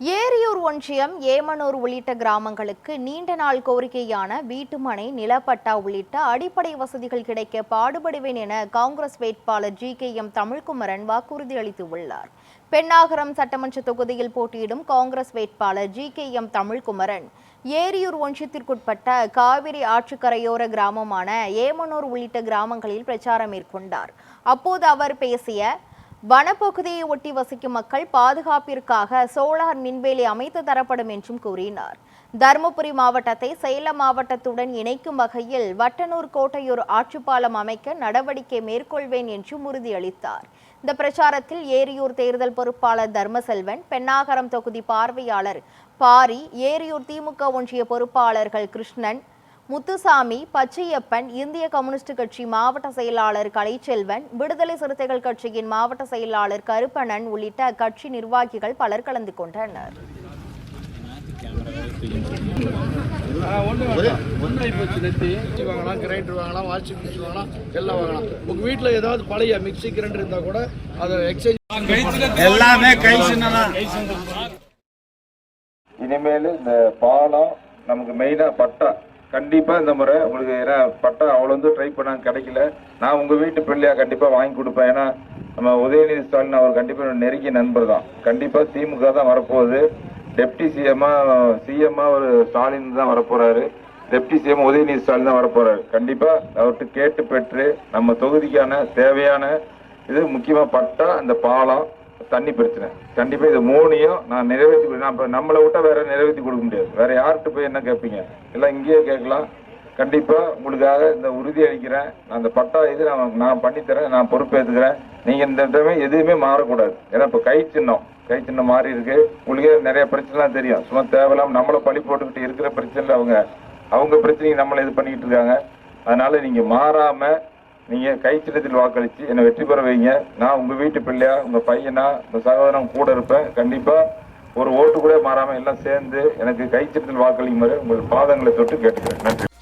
ஏரியூர் ஒன்றியம் ஏமனூர் உள்ளிட்ட கிராமங்களுக்கு நீண்ட நாள் கோரிக்கையான வீட்டுமனை, நிலப்பட்டா உள்ளிட்ட அடிப்படை வசதிகள் கிடைக்க பாடுபடுவேன் என காங்கிரஸ் வேட்பாளர் GKM தமிழ்குமரன் வாக்குறுதி அளித்துள்ளார். பென்னாகரம் சட்டமன்ற தொகுதியில் போட்டியிடும் காங்கிரஸ் வேட்பாளர் GKM தமிழ்குமரன் ஏரியூர் ஒன்றியத்திற்குட்பட்ட காவிரி ஆற்றுக்கரையோர கிராமமான ஏமனூர் உள்ளிட்ட கிராமங்களில் பிரச்சாரம் மேற்கொண்டார். அப்போது அவர் பேசிய வனப்பகுதியை ஒட்டி வசிக்கும் மக்கள் பாதுகாப்பிற்காக சோலார் மின்வேலி அமைத்து தரப்படும் என்றும் கூறினார். தருமபுரி மாவட்டத்தை சேலம் மாவட்டத்துடன் இணைக்கும் வகையில் வட்டனூர் கோட்டையூர் ஆற்றுப்பாலம் அமைக்க நடவடிக்கை மேற்கொள்வேன் என்றும் உறுதியளித்தார். இந்த பிரச்சாரத்தில் ஏரியூர் தேர்தல் பொறுப்பாளர் தர்மசெல்வன், பென்னாகரம் தொகுதி பார்வையாளர் பாரி, ஏரியூர் திமுக ஒன்றிய பொறுப்பாளர்கள் கிருஷ்ணன், முத்துசாமி, பச்சையப்பன், இந்திய கம்யூனிஸ்ட் கட்சி மாவட்ட செயலாளர் கலைச்செல்வன், விடுதலை சிறுத்தைகள் கட்சியின் மாவட்ட செயலாளர் கருப்பணன் உள்ளிட்ட கட்சி நிர்வாகிகள் பலர் கலந்து கொண்டனர். இனிமேல் இந்த பாலம் நமக்கு மெயினா பட்டா கண்டிப்பா இந்த முறை உங்களுக்கு, ஏன்னா பட்டா அவ்வளோ ட்ரை பண்ணாங்க கிடைக்கல. நான் உங்க வீட்டு பிள்ளையா கண்டிப்பா வாங்கி கொடுப்பேன். ஏன்னா நம்ம உதயநிதி ஸ்டாலின் அவர் கண்டிப்பா நெருங்கிய நண்பர் தான். கண்டிப்பா திமுக தான் வரப்போகுது. டெப்டி சிஎம்மா ஒரு ஸ்டாலின் தான் வரப்போறாரு. டெப்டி சிஎம் உதயநிதி ஸ்டாலின் தான் வரப்போறாரு. கண்டிப்பா அவர்கிட்ட கேட்டு பெற்று நம்ம தொகுதிக்கான தேவையான இது முக்கியமா பட்டா, இந்த பாலம், தண்ணி பிரச்சனை, கண்டிப்பா இது மூணையும் நான் நிறைவேற்றி, நம்மளை விட்டா வேற நிறைவேற்றி கொடுக்க முடியாது. வேற யார்கிட்ட போய் என்ன கேட்பீங்க? எல்லாம் இங்கேயே கேட்கலாம். கண்டிப்பா உங்களுக்காக இந்த உறுதி அளிக்கிறேன். அந்த பட்டா இது நான் பண்ணித்தரேன், நான் பொறுப்பேற்றுக்கிறேன். நீங்க இந்த இடமே எதுவுமே மாறக்கூடாது. ஏன்னா இப்ப கை சின்னம் மாறி இருக்கு. உங்களுக்கே நிறைய பிரச்சனைலாம் தெரியும். சும்மா தேவையில்லாம நம்மளை பழி போட்டுக்கிட்டு இருக்கிற பிரச்சனை அவங்க பிரச்சனைக்கு நம்மளை இது பண்ணிக்கிட்டு இருக்காங்க. அதனால நீங்க மாறாம நீங்க கை சின்னத்தில் வாக்களிச்சு என்னை வெற்றி பெற வைங்க. நான் உங்க வீட்டு பிள்ளையா, உங்க பையனா, உங்க சகோதரன் கூட இருப்பேன். கண்டிப்பா ஒரு ஓட்டு கூட மாறாம எல்லாம் சேர்ந்து எனக்கு கை சின்னத்தில் வாக்களிக்கும் முறை உங்கள் பாதங்களை தொட்டு கேட்டுக்கிறேன். நன்றி.